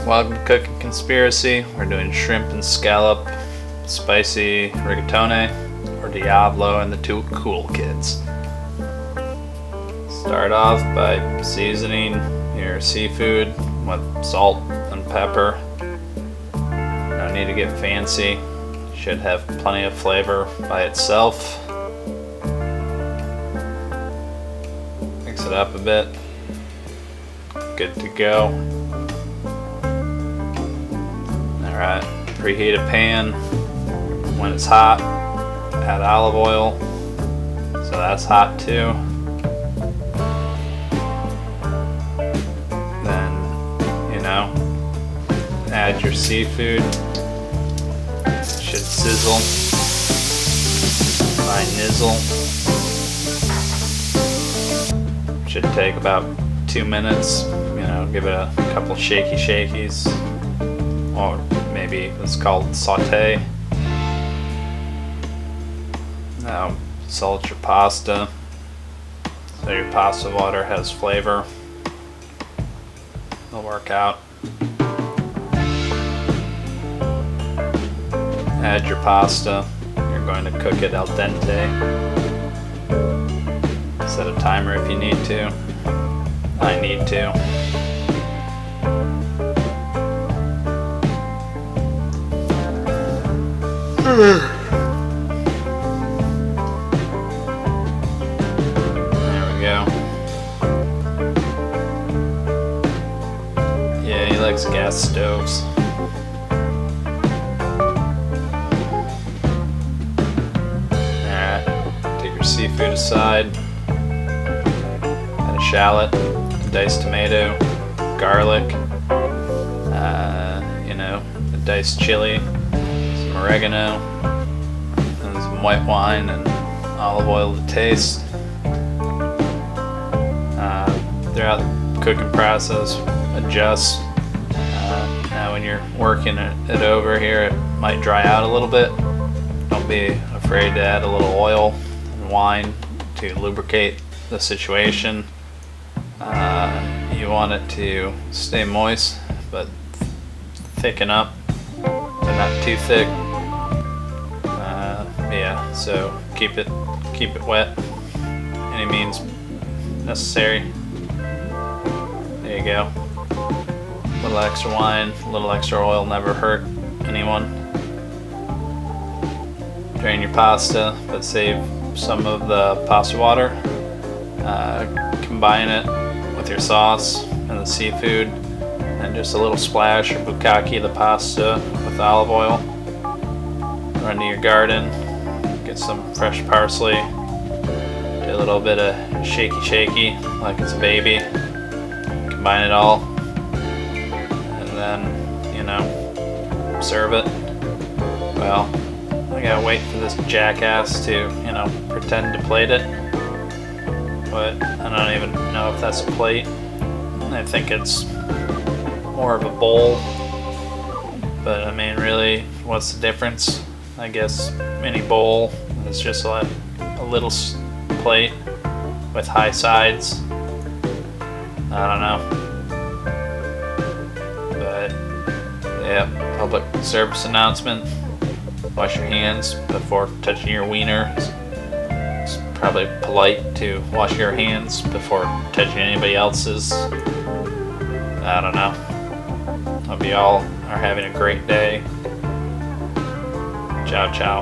Welcome to Cooking Conspiracy. We're doing shrimp and scallop, spicy rigatoni, or Diavolo, and the two cool kids. Start off by seasoning your seafood with salt and pepper. No need to get fancy. Should have plenty of flavor by itself. Mix it up a bit. Good to go. Alright, preheat a pan. When it's hot, add olive oil. So that's hot too. Then, add your seafood. It should sizzle. By nizzle. Should take about 2 minutes. Give it a couple shakies. Or maybe it's called saute. Now salt your pasta so your pasta water has flavor. It'll work out. Add your pasta. You're going to cook it al dente. Set a timer if you need to. I need to. There we go. Yeah, he likes gas stoves. Alright, take your seafood aside. Add a shallot, a diced tomato, garlic, a diced chili, some oregano, and some white wine and olive oil to taste. Throughout the cooking process, adjust. Now when you're working it over here, it might dry out a little bit. Don't be afraid to add a little oil and wine to lubricate the situation. You want it to stay moist but thicken up, but not too thick. Yeah, so keep it wet. Any means necessary. There you go. A little extra wine, a little extra oil never hurt anyone. Drain your pasta, but save some of the pasta water. Combine it with your sauce and the seafood, and just a little splash or bukkake the pasta with olive oil. Run to your garden, get some fresh parsley, do a little bit of shaky like it's a baby. Combine it all, and then, serve it. Well, I gotta wait for this jackass to, pretend to plate it. But I don't even know if that's a plate. I think it's more of a bowl. But I mean, really, what's the difference? I guess any bowl is just a little plate with high sides. I don't know. But yeah, public service announcement. Wash your hands before touching your wiener. It's probably polite to wash your hands before touching anybody else's. I don't know. Hope you all are having a great day. Ciao, ciao.